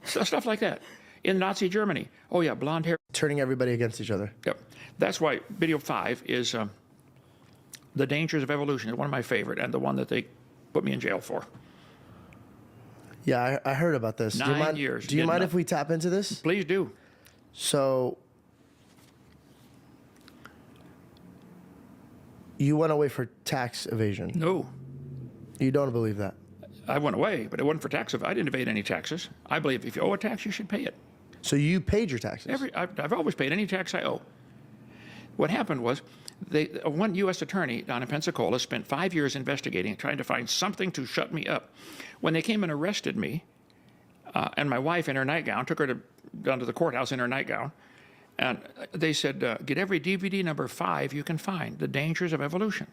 Stuff like that. In Nazi Germany, oh yeah, blonde hair. Turning everybody against each other. Yep. That's why video 5 is The Dangers of Evolution. It's one of my favorite, and the one that they put me in jail for. Yeah, I heard about this. 9 years. Do you mind if we tap into this? Please do. So, you went away for tax evasion. No. You don't believe that? I went away, but it wasn't for tax. I didn't evade any taxes. I believe if you owe a tax, you should pay it. So you paid your taxes? I've always paid any tax I owe. What happened was, one U.S. attorney down in Pensacola spent 5 years investigating, trying to find something to shut me up. When they came and arrested me, and my wife in her nightgown, took her down to the courthouse in her nightgown, and they said, get every DVD number 5 you can find, The Dangers of Evolution.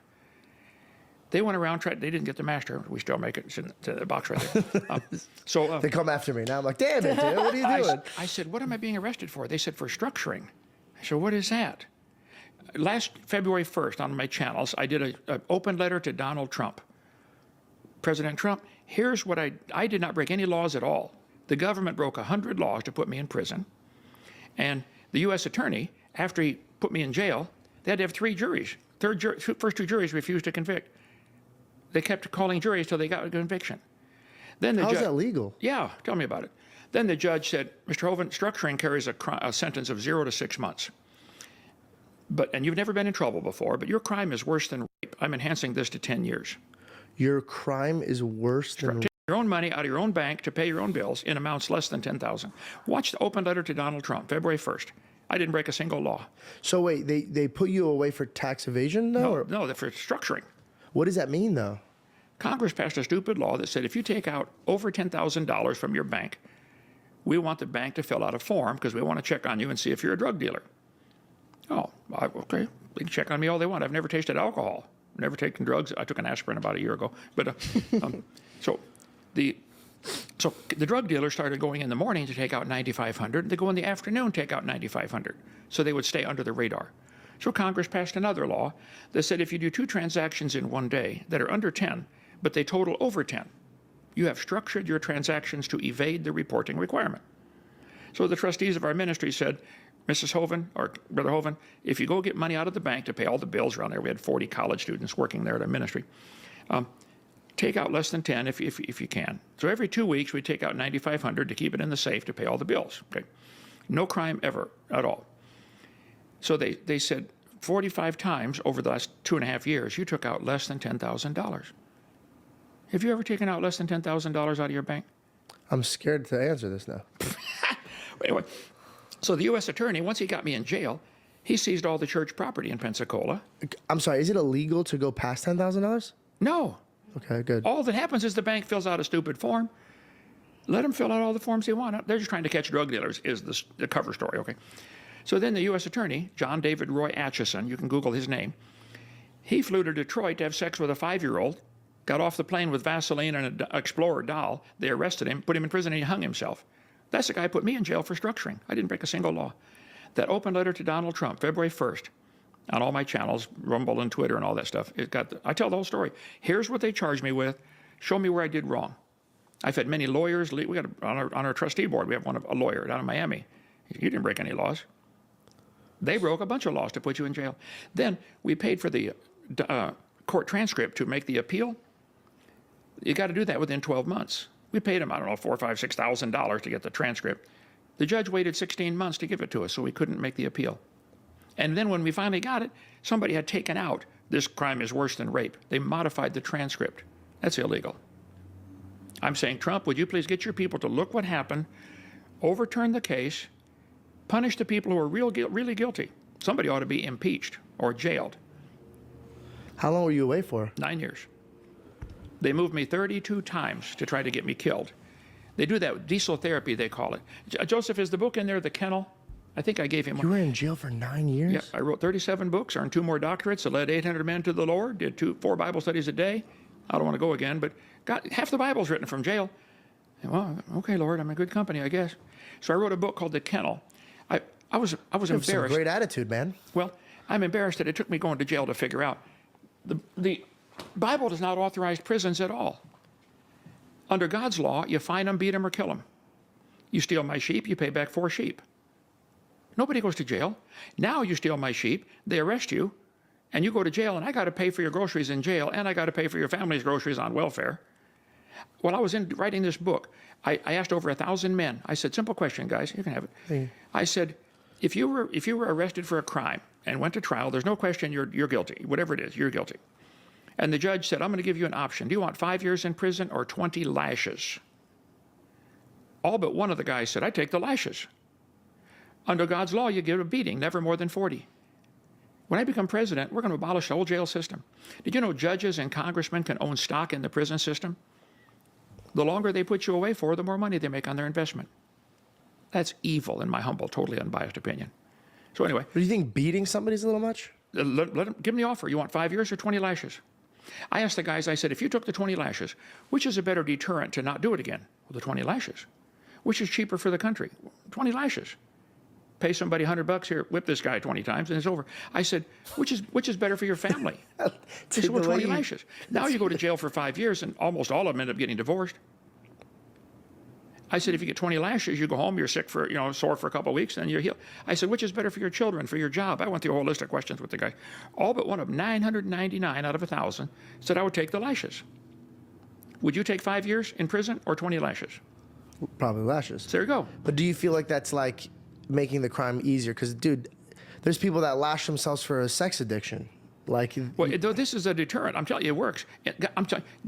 They went around, they didn't get the master. We still make it. It's in the box right there. They come after me. Now I'm like, damn it, dude, what are you doing? I said, what am I being arrested for? They said, for structuring. I said, what is that? Last February 1st on my channels, I did an open letter to Donald Trump. President Trump, here's what I did not break any laws at all. The government broke 100 laws to put me in prison. And the U.S. attorney, after he put me in jail, they had to have 3 juries. First 2 juries refused to convict. They kept calling juries till they got a conviction. Then How is that legal? Yeah, tell me about it. Then the judge said, Mr. Hovind, structuring carries a sentence of 0 to 6 months. And you've never been in trouble before, but your crime is worse than rape. I'm enhancing this to 10 years. Your crime is worse than Take your own money out of your own bank to pay your own bills in amounts less than $10,000. Watch the open letter to Donald Trump, February 1st. I didn't break a single law. So wait, they put you away for tax evasion, though? No, for structuring. What does that mean, though? Congress passed a stupid law that said if you take out over $10,000 from your bank, we want the bank to fill out a form because we want to check on you and see if you're a drug dealer. Oh, okay. They can check on me all they want. I've never tasted alcohol. Never taken drugs. I took an aspirin about a year ago. But so the drug dealers started going in the morning to take out $9,500. They go in the afternoon, take out $9,500. So they would stay under the radar. So Congress passed another law that said if you do 2 transactions in one day that are under 10, but they total over 10, you have structured your transactions to evade the reporting requirement. So the trustees of our ministry said, Mrs. Hovind, or Brother Hovind, if you go get money out of the bank to pay all the bills around there, we had 40 college students working there at our ministry, take out less than 10 if you can. So every 2 weeks, we take out $9,500 to keep it in the safe to pay all the bills. Okay, no crime ever at all. So they said 45 times over the last 2.5 years, you took out less than $10,000. Have you ever taken out less than $10,000 out of your bank? I'm scared to answer this now. Anyway, so the U.S. attorney, once he got me in jail, he seized all the church property in Pensacola. I'm sorry, is it illegal to go past $10,000? No. Okay, good. All that happens is the bank fills out a stupid form. Let them fill out all the forms they want. They're just trying to catch drug dealers is the cover story, okay? So then the U.S. attorney, John David Roy Atchison, you can Google his name, he flew to Detroit to have sex with a 5-year-old, got off the plane with Vaseline and an Explorer doll. They arrested him, put him in prison, and he hung himself. That's the guy who put me in jail for structuring. I didn't break a single law. That open letter to Donald Trump, February 1st, on all my channels, Rumble and Twitter and all that stuff, I tell the whole story. Here's what they charged me with. Show me where I did wrong. I've had many lawyers. We got on our trustee board, we have a lawyer down in Miami. He didn't break any laws. They broke a bunch of laws to put you in jail. Then we paid for the court transcript to make the appeal. You got to do that within 12 months. We paid him, I don't know, $4,000, $5,000, $6,000 to get the transcript. The judge waited 16 months to give it to us, so we couldn't make the appeal. And then when we finally got it, somebody had taken out, this crime is worse than rape. They modified the transcript. That's illegal. I'm saying, Trump, would you please get your people to look what happened, overturn the case, punish the people who are really guilty. Somebody ought to be impeached or jailed. How long were you away for? 9 years. They moved me 32 times to try to get me killed. They do that with diesel therapy, they call it. Joseph, is the book in there, The Kennel? I think I gave him one. You were in jail for 9 years? Yeah, I wrote 37 books, earned 2 more doctorates, led 800 men to the Lord, did 4 Bible studies a day. I don't want to go again, but got half the Bible's written from jail. And, well, okay, Lord, I'm in good company, I guess. So I wrote a book called The Kennel. I was embarrassed. Some great attitude, man. Well, I'm embarrassed that it took me going to jail to figure out. The Bible does not authorize prisons at all. Under God's law, you fine them, beat them, or kill them. You steal my sheep, you pay back 4 sheep. Nobody goes to jail. Now you steal my sheep, they arrest you, and you go to jail, and I got to pay for your groceries in jail, and I got to pay for your family's groceries on welfare. While I was writing this book, I asked over 1,000 men. I said, simple question, guys, you can have it. Hey. I said, if you were arrested for a crime and went to trial, there's no question you're guilty. Whatever it is, you're guilty. And the judge said, I'm going to give you an option. Do you want 5 years in prison or 20 lashes? All but one of the guys said, I take the lashes. Under God's law, you get a beating, never more than 40. When I become president, we're going to abolish the whole jail system. Did you know judges and congressmen can own stock in the prison system? The longer they put you away for, the more money they make on their investment. That's evil, in my humble, totally unbiased opinion. So anyway. Do you think beating somebody's a little much? Let them, give them the offer. You want 5 years or 20 lashes? I asked the guys, I said, if you took the 20 lashes, which is a better deterrent to not do it again? Well, the 20 lashes. Which is cheaper for the country? 20 lashes. Pay somebody $100 here, whip this guy 20 times, and it's over. I said, which is better for your family? They said, well, 20 lashes. Now you go to jail for 5 years, and almost all of them end up getting divorced. I said, if you get 20 lashes, you go home, you're sick for, sore for a couple of weeks, and you're healed. I said, which is better for your children, for your job? I went through a whole list of questions with the guy. All but one of 999 out of 1,000 said I would take the lashes. Would you take 5 years in prison or 20 lashes? Probably lashes. So there you go. But do you feel like that's like making the crime easier? Because, dude, there's people that lash themselves for a sex addiction. Like, well, this is a deterrent. I'm telling you, it works.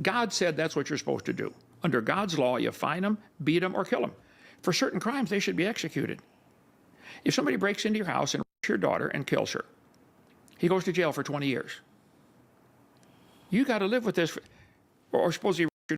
God said that's what you're supposed to do. Under God's law, you fine them, beat them, or kill them. For certain crimes, they should be executed. If somebody breaks into your house and rapes your daughter and kills her, he goes to jail for 20 years. You got to live with this, or suppose he